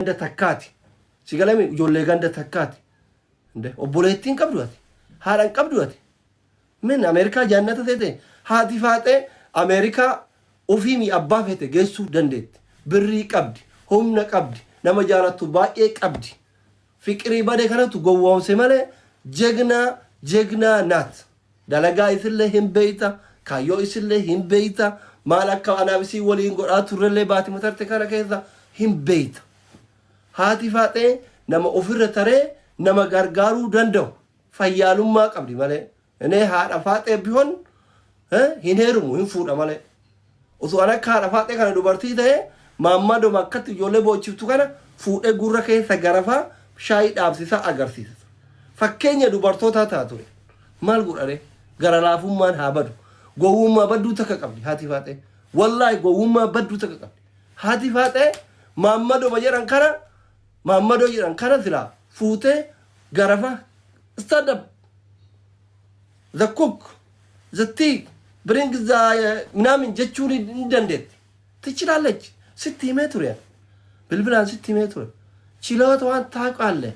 ganda takkaati si galame ijoollee ganda takkaati inde obboleettiin qabduati haadhan qabduati min Ameerikaa jaannata ta'e haati faatee Ameerikaa ofiimi abbaa fete geessuu dandeetti birrii qabdi humna qabdi nama jaalattu baay'ee qabdi fiqirii bade kanatu gowwoomse malee jegna naat dalagaa isillee hin beeyta kayyoo isillee hin beeyta maal akka anaabisii waliin godhaa turrellee baati matarte kana keessa hin beeyta haati faatee nama ofirra taree nama gargaaruu danda'u fayyaalummaa qabdi malee ene haadha faatee bihoon hin heerumu hin fuudha malee osoo ana haadha faatee kana dubartii ta'e maammadoo makkatti ijoollee boochiftu kana fuudhee gurra keessa garafaa shaayii dhaabsisaa agarsiisa fakkeenya dubartootaa taatu maal godhare gara laafummaan haa badu gowwummaa badduu takka qabdi haati faatee wallahi gowwummaa badduu takka qabdi haati faatee maammadoo jedhan kana silaa fuutee garafa stand up the cook the tea bring the ምናምን jechuun hin dandeetti ትችላለች ስትይመ ቱሪያ bilbilaan ስትይመ ቱሪያ ችሎታ ዋን ታውቃለህ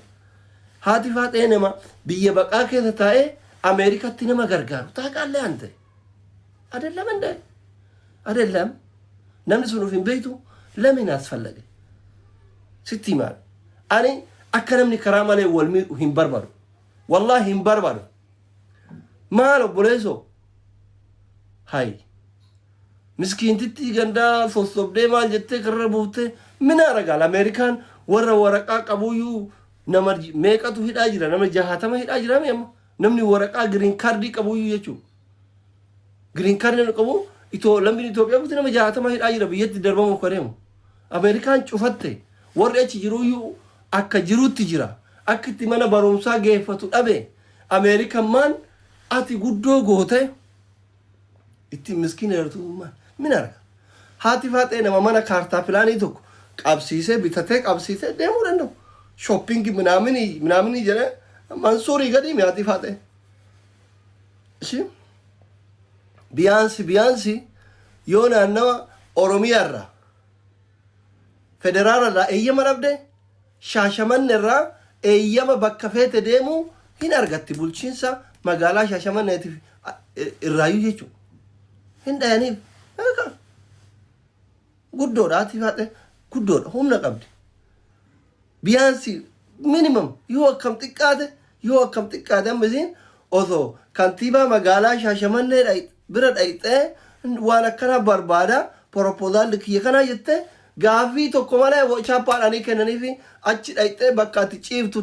haati faatee nama biyya baqaa keessa taa'ee Ameerikaatti nama gargaaru taaqaalee ante አይደለም እንደ አይደለም namni sun ufin beeytu ለምን አስፈለገ ስትይማል ani akka namni karaa malee wal miidhu hin barbaadu wallahi hin barbaadu maal obboleeso hay miskiintitti gandaa sosobdee maal jettee karra buuftee mina ragal Ameerikaan warra waraqaa qabuyyuu nama meeqatu hidhaa jira nama 60 hidhaa jira meema namni waraqaa green card qabuyyuu jechuudha green card qabu lammiin Itoophiyaa buti nama 60 hidhaa jira biyyatti darbamu koreemu Ameerikaan cufatte warri achi jiruyyuu akka jirutti jira akka itti mana barumsaa geeffatu dhabe Ameerikaan maan ati guddoo goote itti miskiina yeroo min arga haati faatee nama mana kaartaa pilaanii tokko qabsiisee bitatee qabsiisee deemuu danda'u shopping ምናምን ይጀለ ማንሱሪ ገዲ ሚያቲ ፋቴ እሺ ቢያንስ የሆነ ነው ኦሮሚያራ ፌደራል እየመረብደ ሻሸመኔራ እየመ በከፈተ ደሙ ሂናርገቲ ቡልቺንሳ መጋላ ሻሸመኔቲ እራዩ ጀቹ እንደኔ አካ ጉዶዳቲ ፋቴ ጉዶዳ ሁምና ቀብዲ ቢያንስ ሚኒመም ይወከም ጥቃደ ምዚን ኦዞ ካንቲባ መጋላ ሻሸመኔ ብረዳይጤ ዋና ከና ባርባዳ ፕሮፖዛል ለከና የተ ጋፊ ተኮማላ ወቻፓላኒ ከነኒፊ አጭ ዳይጤ በቃቲ ጪፍቱ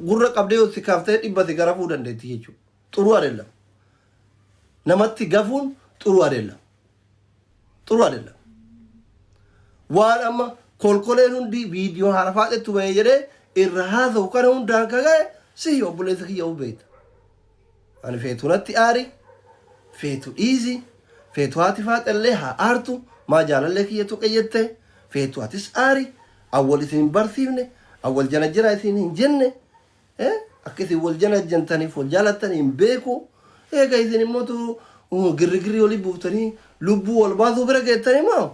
ጉረ ቀብዴው ሲካፍተ ዲበት ገረፉ ደንደቲ ይቹ ጥሩ አይደለም ነመቲ ገፉን ጥሩ አይደለም ዋናማ kolkoleen hundi viidiyoo harafaadhetu bahee jedhee irra haasa'u kana hundaan kaga'e si obboleessa kiyya beekta ani feetu natti aari feetu dhiisi feetu haati faaxallee haa aartu maa jaalallee kiyyatu qayyette feetu atis aari awwal isin barsiifne awwal jana jira isin hin jenne akka isin wal jana jentaniif wal jaalattan hin beeku eega isin immootu girrigirri olii buuftanii lubbuu wal baasuu bira geettanii maa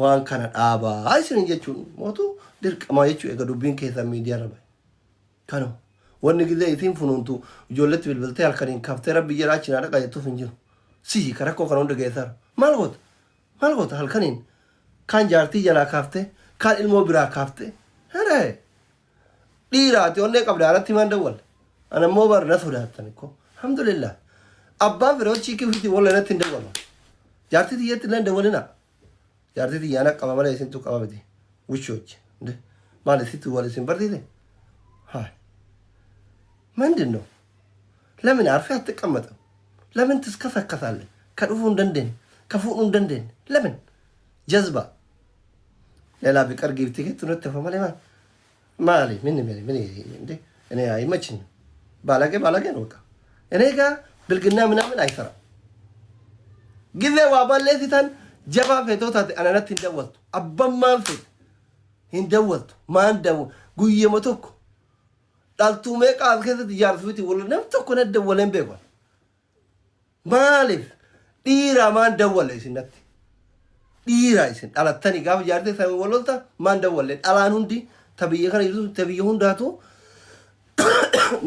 waan kana dhaabaa isin jechuun mootu dirqama jechuu eega dubbiin keessa miidiyaa irra bahe kano wanni gizee isin funuuntu ijoolletti bilbiltee halkaniin kaaftee rabbi jedhaa cinaa dhaqa jettuuf hin jiru sii karakkoo kana hunda geessara maal goota halkaniin kaan jaartii jalaa kaaftee kaan ilmoo biraa kaaftee heree dhiiraati onnee qabdaanatti maan dawwal anammoo bar na sodaattan ikko alhamdulillah abbaan firoochii kifiti walla natti hin dawwalma jaartii xiyyeetti illee hin dawwalinaa jaartii xiyyaana qaba malee isintu qaba miti wuchoochi maal isitti wal isin barsiise ሀይ ምንድን ነው ለምን አርፈህ አትቀመጥም ለምን ትስከሰከሳለህ ከዱፉ እንደንደን ከፉኑ እንደንደን ለምን ጀዝባ ሌላ ቢቀር ጊፍት ከትነት ተፈማለ ማሊ ምን እንዴ እኔ አይመችኝ ባላገ ነው በቃ እኔ ጋር ብልግና ምናምን አይሰራ ጊዜው አባለሲታን ጀባ ፈቶታ አናነት እንደወልቱ አባማን ፈት እንደወልቱ ማን ደው ጉየመቶኩ ዳልቱ መቃል ከዚህ ያርፉት ወለነም ተኮነ ደወለን በቆ ማሊፍ ዲራ ማን ደወለ ሲነት dhiira isin dhalattanii gaafa jaartee sana walolta maan dawwalle dhalaan hundi tabiyya kana ibsu tabiyya hundaatu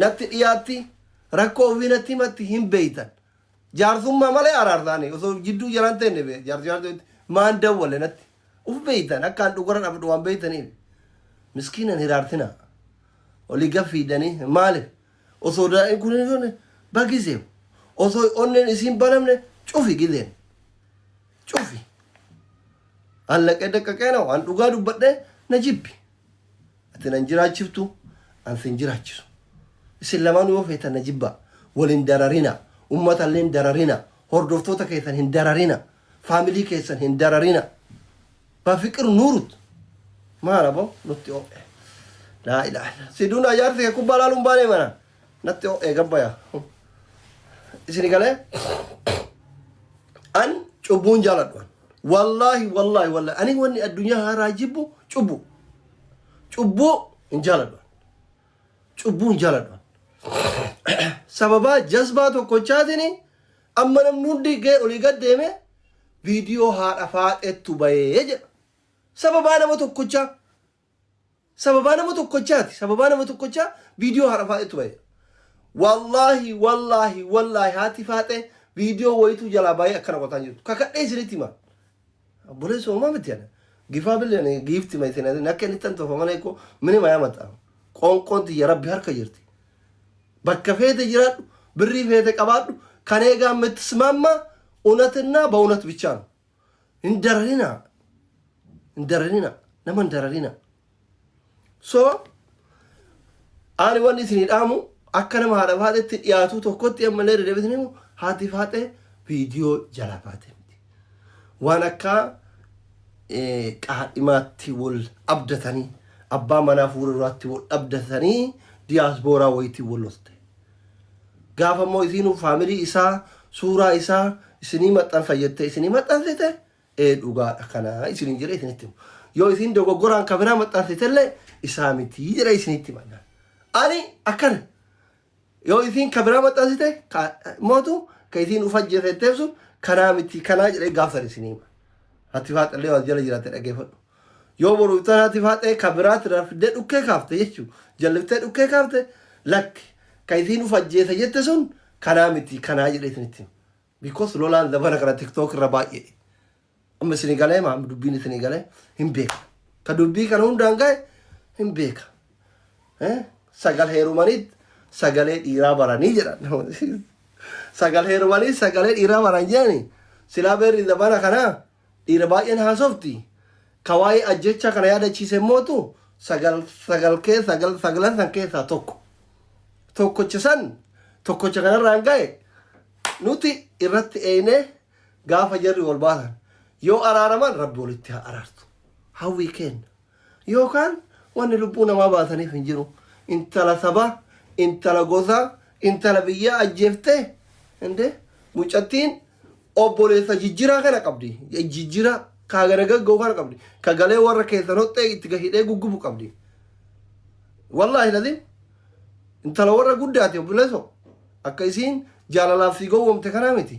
natti dhiyaatti rakkoo ofii natti himatti hin beeytan jaarsummaa malee araartaani osoo jidduu jalaan teenne bee jaartii maan dawwalle natti uf beeytan akkaan dhugara dhabdu waan beeytaniif miskiinan hiraartina olii gaffiidhanii maaliif osoo daa'in kun bagiseef osoo onneen isiin banamne cufi gileen cufi allaqee daqqaqeena waan dhugaa dubbadhee na jibbi ati nan jiraachiftu an sin jiraachisu isin lamaan yoo feetan na jibba walin dararina ummatallee hin dararina hordoftoota keessan hin dararina faamilii keessan hin dararina bafiqir nuurut maala bo nutti o'e laa ilaaha illa siduun ajaarti kubbaa laaluun baanee mana natti o'e gabbaya isini galee an cubbuun jaaladhuan wallahi ani wanni addunyaa haaraa jibbu cubbuu hin jaaladhuan sababaa jazbaa tokkochaatini amma namni hundi gee olii gad deeme viidiyoo haadha faaxeettu bahee jedha sababaa nama tokkochaa viidiyoo haadha faaxeettu bahee wallahi haati faaxee viidiyoo wayitu jalaa bahee akkana qotaan jirtu kakadhee isinitti hima obboleessa uumaa miti yana gifaa billeen giifti mayitin akka inni tan tofa malee ko mini mayaa maxaa qoonqoon tiyya rabbi harka jirti bakka feete jiraadhu birrii feete qabaadhu kan eegaa የምትስማማ እውነትና በእውነት ብቻ ነው እንደረሪና nama እንደረሪና so ani wanni isin hidhaamu akka nama haadha faaxetti dhiyaatu tokkotti ammallee deddeebitanii haati faaxee viidiyoo jala baate miti waan akka qaadhimaatti wal abdatanii abbaa manaa fuulduraatti wal abdatanii diyaasbooraa wayitii wal loste gaafa immoo isiinu faamilii isaa suuraa isaa isinii maxxanfayyette isinii maxxansite dhugaadha kanaa isiniin jedhe isinitti himu yoo isin dogoggoraan kabiraa maxxansitellee isaa mitii jedhe isinitti himanna ani akkana yoo isin kabiraa maxxansite mootu ka isin ufajjeetetteef sun kanaa miti kanaa jedhe gaafsan isinii hima hati faaxallee waan jala jiraate dhageeffadhu yoo boru ibsan hati faaxee kabiraatti rafidee dhukkee kaafte jechuu jalliftee dhukkee kaafte lakki ka isin ufajjeete jette sun kanaa miti kanaa jedhe isinitti hima because lolaan zabana kana tiktok irra baay'ee amma isinii galee maam dubbiin isinii galee hin beeka ka dubbii kana hundaan gahe hin beeka sagal heerumaniit sagalee dhiiraa baranii jedhan sagal heerumaniit sagalee dhiiraa baran jedhani silaa beerri zabana kana dhiira baay'een haasofti ka waa'ee ajjecha kana yaadachiise mootu sagalan san keessaa tokkocha kanarraan gahe nuti irratti eene gaafa jarri wal baatan yoo araaraman rabbi walitti haa araartu hawwii kenna yookaan wanni lubbuu namaa baataniif hin jiru intala sabaa intala gosaa intala biyyaa ajjeeftee inde mucattiin obboleessa jijjiraa kana qabdi jijjiraa kaagana gaggoo kana qabdi kagalee warra keessan hoxxee itti gahidhee guggubu qabdi wallaahi ladin intala warra guddaati obboleesso akka isiin jaalalaaf si gowwomte kanaa miti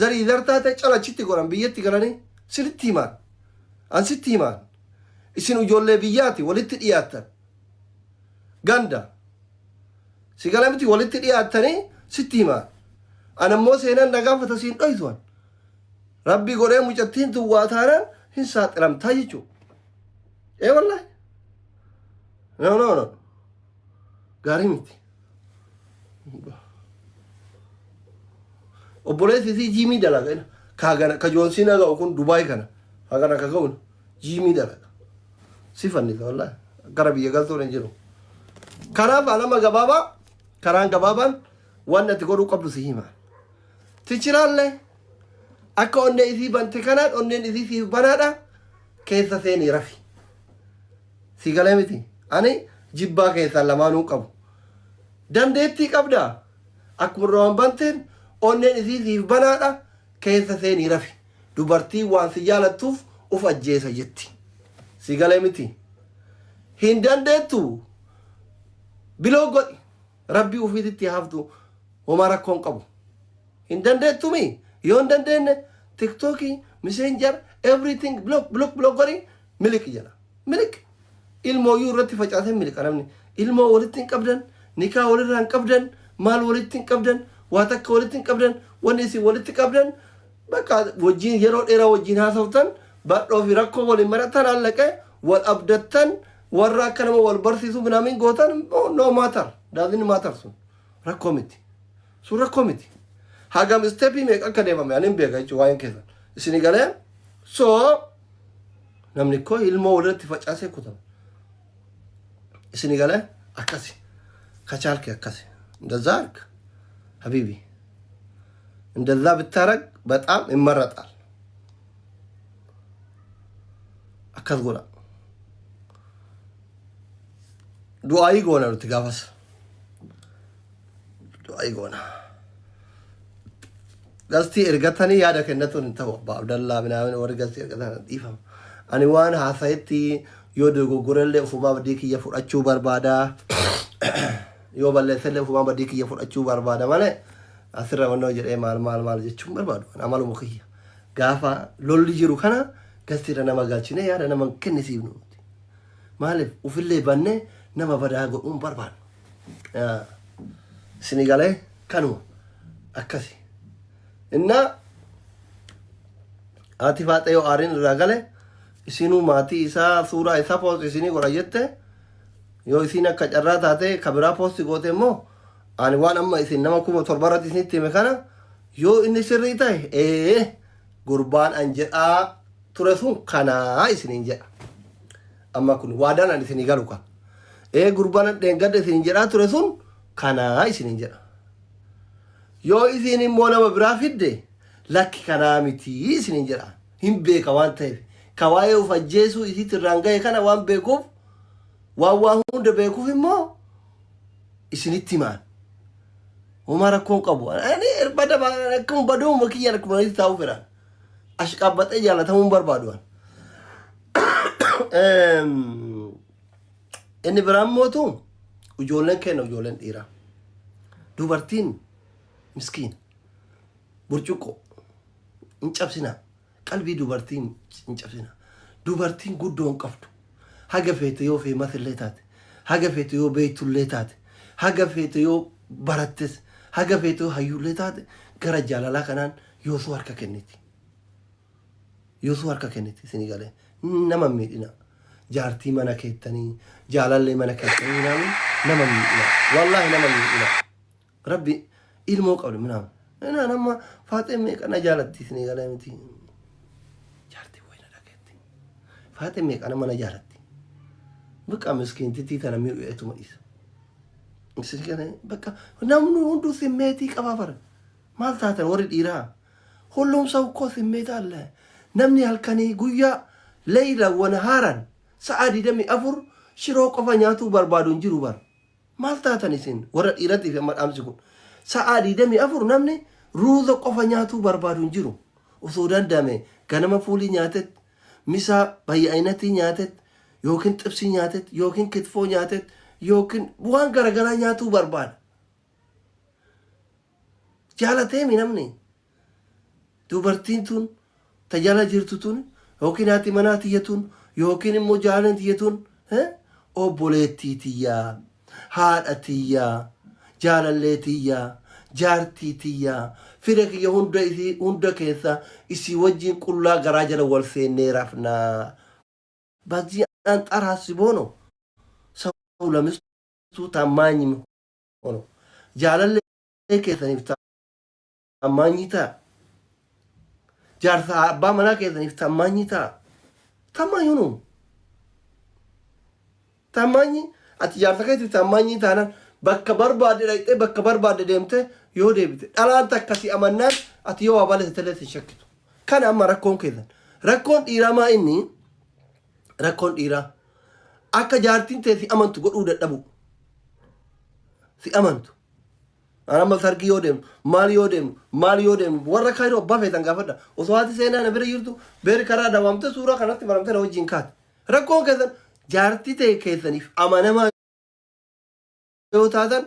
zarii dartaate calachitti godhan biyyatti galanii sitti himaan an sitti himaan isin ijoollee biyyaati walitti dhiyaattan ganda si gala miti walitti dhiyaattanii sitti himaan an ammoo seenan nagaafata siin dhoytuan rabbi godhee mucattiin duwwaa taanaan hin saaxilamtaa jechuu wallaahi no gaarii miti obboleessi isii jiimii dalaga kaagana ka joonsiin aga'u kun dubaay kana hagana ka ga'un jiimii dalaga si fannisa wallaahi gara biyya galtuun hin jiru kanaaf alama gabaabaa karaan gabaabaan waan ati godhuu qabdu si himaa tichiraallee akka onnee isii bante kanaan onneen isii siif banaadha keessa seenii rafi si galee miti ani jibbaa keessaa lamaanuu qabu dandeettii qabdaa akkuma roon banteen onneen isii siif banaadha keessa seenii rafi dubartii waan si jaalattuuf uf ajjeesa jetti si galee miti hin dandeettu biloo godhi rabbii ufiititti haftu homa rakkoon qabu hin dandeettumi yoo hin dandeenye tiktokii messenger everything block gori milik jala milik ilmoo yu irratti facaasee milik namni ilmoo walitti hin qabdan nikaa walirraa hin qabdan maal walitti hin qabdan waa takka walitti hin qabdan wanni isin walitti qabdan bakka wajjin yeroo dheeraa wajjin haasoftan badhoo fi rakkoo waliin maratan allaqee wal abdattan warra akka nama wal barsiisu minaamin gootan no matter doesn't matter sun rakkoo miti sun rakkoo miti hagam steppii meeqa akka deemame anin beeka jechuun waa'een keessan isin galee so namni koo ilmoo walirratti facaasee kutama isin galee akkasi ከቻልክ ያከስ እንደዛ አርግ ሀቢቢ እንደዛ ብታረግ በጣም ይመረጣል አከዝጎና ዱአይ ጎና ነው ትጋፋስ ዱአይ ጎና ጋስቲ እርገተኒ ያደከነቱን ተው በአብደላ ምናምን ወርገስ እርገተና ዲፋም አንዋን ሀሳይቲ ዮደጎ ጎረለ ፉማ በዲክ እየፈራችሁ በርባዳ yoo balleesselle ufuma badii kiyya fudhachuu barbaada malee asirra wannoo jedhee maal jechuun barbaadu amaluma kiyya gaafa lolli jiru kana gastiidha nama galchine yaada nama kennisiifnu maaliif ufillee bannee nama badaa godhuun barbaadu isinii galee kanuma akkasi inna ati faaxee yoo aariin irraa gale isinuu maatii isaa suuraa isaa poos isinii godha jette yoo isin akka carraa taate kabiraa poosti goote immoo ani waan amma isin nama 700 isinitti hime kana yoo inni sirrii ta'e gurbaan an jedhaa ture sun kanaa isiniin jedha amma kun waadaan an isinii galu kan gurbaan dheengadda isiniin jedhaa ture sun kanaa isiniin jedha yoo isin immoo nama biraa fidde lakki kanaa miti isiniin jedha hin beeka waan ta'eef ka waa'ee uf ajjeesuu isitti irraan ga'e kana waan beekuuf waan hunda beekuuf immoo isinitti himaan homaa rakkoon qabu ani irbada akkuma baduu makiyyan akkuma itti taa'u fedhan ashqabbaxee jaallatamuun barbaaduwan inni biraan mootu ijoolleen kenna ijoolleen dhiiraa dubartiin miskiin burcuqqoo hin cabsina qalbii dubartiin hin cabsina dubartiin guddoo hin qabdu haga feete yoo feematillee taate haga feete yoo beeytullee taate haga feete yoo barattes haga feete yoo hayyullee taate gara jaalalaa kanaan yoosuu harka kenniti isinii galee nama miidhina jaartii mana keettanii jaalallee mana keettanii naamu nama miidhina wallaahi nama miidhina rabbi ilmoo qabdu minaamu nama faaxee meeqa na jaalatti isinii galee miti jaartii wayna dhageetti faaxee meeqa nama na jaalatti በቃ ምስኪን ትቲተና ሚውኤቱ ማይስ እስከነ በቃ ናምኑ ሁሉ ስሜት ይቀባበር ማልታተን ወርድ ኢራ ሁሉም ሰው እኮ ስሜት አለ ነምኒ ያልከኒ ጉያ ለይላ ወነሃራን ሰዓዲ ደሚ አፉር ሽሮ ቆፈኛቱ በርባዱ እንጅሩ በር ማልታተን ይስን ወርድ ኢራት ይፈማል አምዝጉ ሰዓዲ ደሚ አፉር ነምኒ ሩዞ ቆፈኛቱ በርባዱ እንጅሩ ወሶዳን ዳሜ ገነመ ፉሊ ኛተት ሚሳ በየአይነቲ ኛተት yookiin xibsii nyaatet yookiin kitfoo nyaatet yookiin waan garagaraa nyaatuu barbaada jaalateemi namni dubartiin tun tajaajila jirtu tun yookiin haati manaa tiyyatun yookiin immoo jaalan tiyyatun obboleettii tiyyaa haadha tiyyaa jaalallee tiyyaa jaartii tiyyaa fira kiyya hunda keessa isii wajjin qullaa garaa jala wal seennee rafnaa bazii አንጣር አስቦ ነው ሰው ለሚስቱ ታማኝ ሆኖ ጃለለ ከሰኒፍ ታማኝታ ጃርሳ አባ መና ከሰኒፍ ታማኝታ ታማኝ ሆኖ ታማኝ አት ጃርሳ ከሰኒፍ ታማኝታ ና በከበርባደ ላይጤ በከበርባደ ደምተ ይወደብት ዳላን ተከሲ አመናት አት ይዋ ባለ ተተለተ ሸክቱ ካን አማራኮን ከዘን ረኮን ዲራማ ኢኒ rakkoon dhiiraa akka jaartiin ta'e si amantu godhuu dadhabu si amantu anamma sargii yoo deemnu maal yoo deemnu warra kaayiroo abbaa feetan gaafadha osoo haati seenaa na bira jirtu beeri karaa daawwamte suuraa kanatti maramte na wajjin kaate rakkoon keessan jaartii ta'e keessaniif amanamaa yoo taatan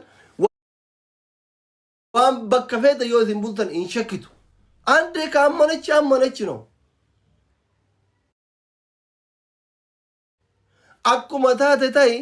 waan bakka feeta yoo isin bultan hin shakkitu andee ka ammanachi no akkuma taate ta'i